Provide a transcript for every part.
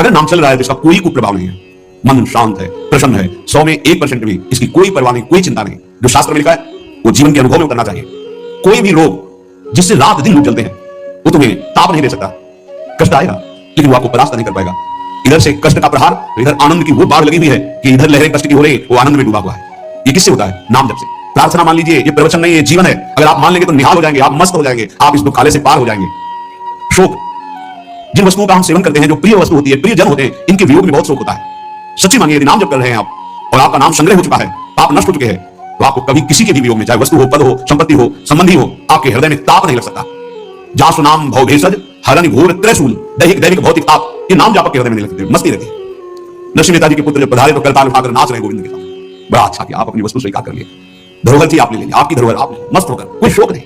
अगर नाम चल रहा है तो इसका कोई कुप्रभाव नहीं है, मन शांत है, प्रसन्न है, 100 में 1% भी इसकी कोई परवाह नहीं, कोई चिंता नहीं। जो शास्त्र में लिखा है वो जीवन के अनुभव में उतरना चाहिए। कोई भी रोग जिससे रात दिन लोग जलते हैं वो तुम्हें ताप नहीं दे सकता, कष्ट आएगा लेकिन वो आपको परास्त नहीं कर पाएगा। इधर से कष्ट का प्रहार, इधर आनंद की वो बाढ़ लगी हुई है कि इधर लहरें कष्ट की हो रही, वो आनंद में डूबा हुआ है। ये किससे होता है? नाम जप से। प्रार्थना मान लीजिए, ये प्रवचन नहीं है, जीवन है। अगर आप मान लेंगे तो निहाल हो जाएंगे, आप मस्त हो जाएंगे, आप इस दुखाले से पार हो जाएंगे। शोक, जिन वस्तुओं का हम सेवन करते हैं, जो प्रिय वस्तु होती है, प्रिय जन होते हैं, इनके वियोग में बहुत शोक होता है। सच्ची मानिए, यदि नाम जप कर रहे हैं आप और आपका नाम संग्रह हो चुका है, पाप नष्ट हो चुके हैं, तो आपको कभी किसी के भी वियोग में, चाहे वस्तु हो, पद हो, संपत्ति हो, संबंधी हो, आपके हृदय में ताप नहीं लग सकता। जासु नाम भव भेषज हरनि घोर त्रैशूल, दैहिक भौतिक ताप, ये नाम जापक के हृदय में नहीं लगते, मस्ती रहती है। नरसिंह मेहता जी के पुत्र जब पधारे तो करताल उठाकर नाच रहे गोविंद के साथ। बड़ा अच्छा किया, आप अपनी वस्तु स्वीकार कर लिए, धरोहर थी आपने ले ली, आपकी धरोहर आप मस्त होकर, कोई शोक नहीं।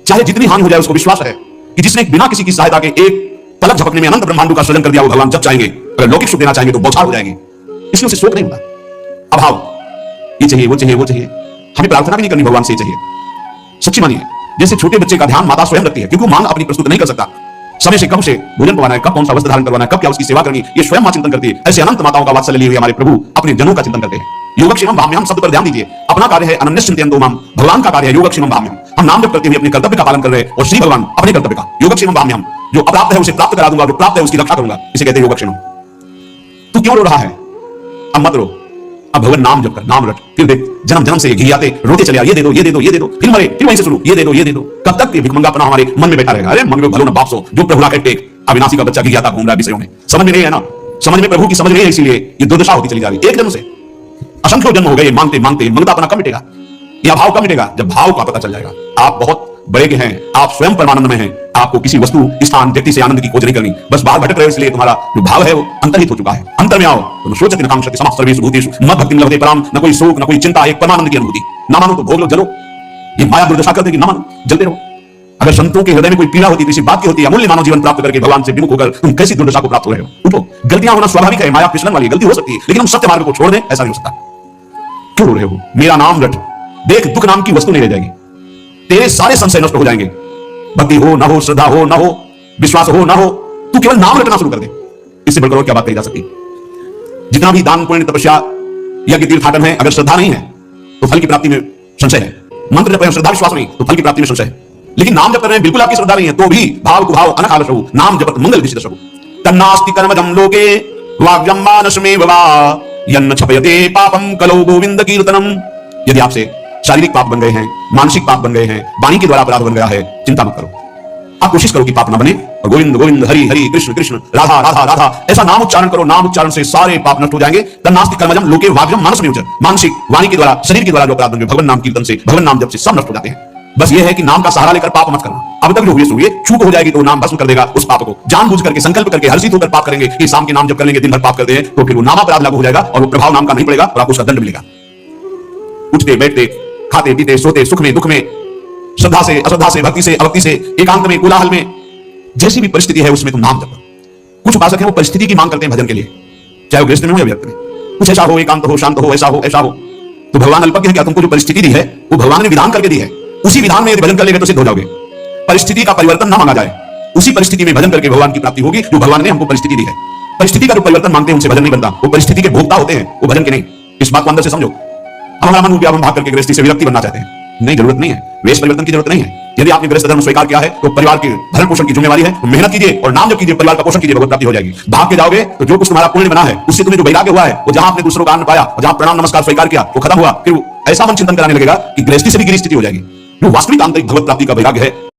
चाहे जितनी हानि हो जाए, उसको विश्वास है कि जिसने बिना किसी की सहायता के एक पलक झपकने में अनंत ब्रह्मांडों का सृजन कर दिया, वो भगवान जब चाहेंगे, अगर लौकिक सुख देना चाहेंगे तो बौछार हो जाएंगे। इसलिए उसे शोक नहीं होता। अभाव, ये चाहिए, वो चाहिए, वो चाहिए, हमें प्रार्थना भी नहीं करनी, भगवान से चाहिए। सच्ची मानिए, जैसे छोटे बच्चे का ध्यान माता स्वयं रखती है, क्योंकि वो मांग अपनी प्रस्तुत नहीं कर सकता। समय से कब से भोजन पवाना है, कब कौन सा वस्त्र धारण करवाना है, कब क्या उसकी सेवा करनी, ये स्वयं मां चिंतन करती है। ऐसे अनंत माताओं का वात्सल्य लिए हुए हमारे प्रभु अपने जनों का चिंतन करते हैं। योगक्षेमं भाम्यहम् शब्द पर ध्यान दीजिए। अपना कार्य है अनन्यश्चिन्तयन्तो माम्, भगवान का कार्य है योगक्षेमं भाम्यहम्। हम नाम जप करते हुए अपने कर्तव्य का पालन कर रहे हैं और श्री भगवान अपने कर्तव्य का योगक्षेमं भाम्यहम्। जो अप्राप्त है उसे प्राप्त करा दूंगा, जो प्राप्त है उसकी रक्षा करूंगा, इसे कहते हैं योगक्षेमं। तू क्यों रो रहा है? अब मत रो, अब भगवान नाम जप कर, नाम रट। फिर देख, जन्म जन्म से घिरियाते रोते चले, ये दे दो, ये दे दो, ये दे दो, फिर मरे, फिर वहीं से शुरू, ये दे दो, ये दे दो। कब तक ये भिखमंगापना हमारे मन में बैठा रहेगा? अरे मन में भलो न बाप सो, जो प्रभु लाके टेक। अविनाशी का बच्चा घिरियाता घूम रहा है विषयों में, समझ में नहीं है ना, समझ में प्रभु की समझ नहीं है, इसीलिए ये दुर्दशा होती चली जा रही है। एक जन्म से असंख्य जन्म हो गए मांगते मांगते, मंगतापना कब मिटेगा? यह भाव कब मिटेगा? जब भाव का पता चल जाएगा। आप बहुत बड़े के हैं, आप स्वयं परमानंद में हैं, आपको किसी वस्तु, स्थान, व्यक्ति से आनंद की खोज नहीं करनी, बस बाहर भटक रहे हो, इसलिए तुम्हारा जो भाव है वो अंतर्हित हो चुका है। अंतर में आओ, तो सोचति न कांक्षति समस्त सर्वेषु भूतेषु मद भक्तिं लभते पराम। न कोई शोक, न कोई चिंता, एक परमानंद की अनुभूति। ना मानो तो भोग लो, जलो। ये माया दुर्दशा करते कि ना मानो, जलते रहो। अगर संतों के हृदय में कोई पीड़ा होती, किसी बात की होती, अमूल्य मानव जीवन प्राप्त करके भगवान से विमुख होकर तुम कैसी दुर्दशा को प्राप्त हो रहे हो? उठो, गलतियां होना स्वाभाविक है, माया फिसलन वाली गलती हो सकती है, लेकिन हम सत्य मार्ग को छोड़ दें, ऐसा नहीं हो सकता। क्यों रो रहे हो? मेरा नाम रट, देख दुख नाम की वस्तु नहीं रह जाएगी, तेरे सारे संशय नष्ट हो जाएंगे। भक्ति हो ना हो, श्रद्धा हो ना हो, विश्वास हो ना हो, तू केवल नाम रटना शुरू कर दे, इससे बढ़कर और क्या बात कही जा सकती? जितना भी दान पुण्य तपस्या यज्ञ तीर्थाटन है, अगर श्रद्धा नहीं है तो फल की प्राप्ति में संशय है। मंत्र जप, श्रद्धा विश्वास नहीं तो फल की प्राप्ति में संशय है। लेकिन नाम जप कर रहे हैं, बिल्कुल आपकी श्रद्धा नहीं है, तो भी भाव कुभाव अनखालशहु नाम जपत मंगल विशिष्टशहु। तन्नास्ति कर्मजं लोके वाग्यं मानसमेव वा यन्न छपयते पापं कलौ गोविंद कीर्तनम। यदि आपसे शारीरिक पाप बन गए हैं, मानसिक पाप बन गए हैं, वाणी के द्वारा अपराध बन गया है, चिंता मत करो। आप कोशिश करो कि पाप ना बने और गोविंद गोविंद, हरि हरि, कृष्ण कृष्ण, राधा राधा राधा, ऐसा नाम उच्चारण करो। नाम उच्चारण से सारे पाप नष्ट हो जाएंगे। तन्नास्ति कर्मजं लोके वाग्यं मानसमेव च, मानसिक वाणी के द्वारा, शरीर के द्वारा जो अपराध बन गए, भगवान नाम कीर्तन से, भगवान नाम जप से सब नष्ट हो जाते हैं। बस ये है कि नाम का सहारा लेकर पाप मत करना। अब तक जो हुए सुनिए, चूक हो जाएगी तो नाम भस्म कर देगा उस पाप को। जानबूझ करके, संकल्प करके, हर्षित होकर पाप करेंगे कि शाम के नाम जप कर लेंगे, दिन भर पाप करते हैं, तो फिर वो नामापराध लागू हो जाएगा और वो प्रभाव नाम का नहीं पड़ेगा और आपको उसका दंड मिलेगा। उठते बैठते, खाते पीते, सोते, सुख में दुख में, श्रद्धा से अश्रद्धा से, भक्ति से अभक्ति से, एकांत में कोलाहल में, जैसी भी परिस्थिति है उसमें तुम नाम जपो। कुछ उपासक हैं वो परिस्थिति की मांग करते हैं भजन के लिए, चाहे वो गृहस्थ में हो या व्यक्त में। कुछ ऐसा हो, एकांत हो, शांत हो, ऐसा हो, ऐसा हो। तो भगवान अल्पज्ञ है क्या? तुमको जो परिस्थिति दी है वो भगवान ने विधान करके दी है, उसी विधान में यदि भजन कर लेंगे तो सिद्ध हो जाओगे। परिस्थिति का परिवर्तन ना मांगा जाए, उसी परिस्थिति में भजन करके भगवान की प्राप्ति होगी जो भगवान ने हमको परिस्थिति दी है। परिस्थिति का जो परिवर्तन मांगते हैं उनसे भजन नहीं बनता, वो परिस्थिति के भोक्ता होते हैं, वो भजन के नहीं। इस बात को अंदर से समझो। अब हमारा मन हम भाग करके गृहस्थी से विरक्ति बनना चाहते हैं, नहीं, जरूरत नहीं है, वेश परिवर्तन की जरूरत नहीं है। यदि आपने गृहस्थ धर्म स्वीकार किया है तो परिवार के भरण पोषण की जिम्मेवारी है, तो मेहनत कीजिए और नाम जप कीजिए, परिवार का पोषण कीजिए, भगवत प्राप्ति हो जाएगी। भाग के जाओगे तो जो कुछ तुम्हारा पुण्य बना है उससे तुम्हें जो वैराग्य हुआ है, वो जहां आपने दूसरों का अन्न पाया, जहां प्रणाम नमस्कार स्वीकार किया, वो खत्म हुआ, फिर ऐसा मन चिंतन कराने लगेगा कि गृहस्थी से भी गिरी स्थिति हो जाएगी। जो वास्तविक आंतरिक भगवत प्राप्ति का वैराग्य है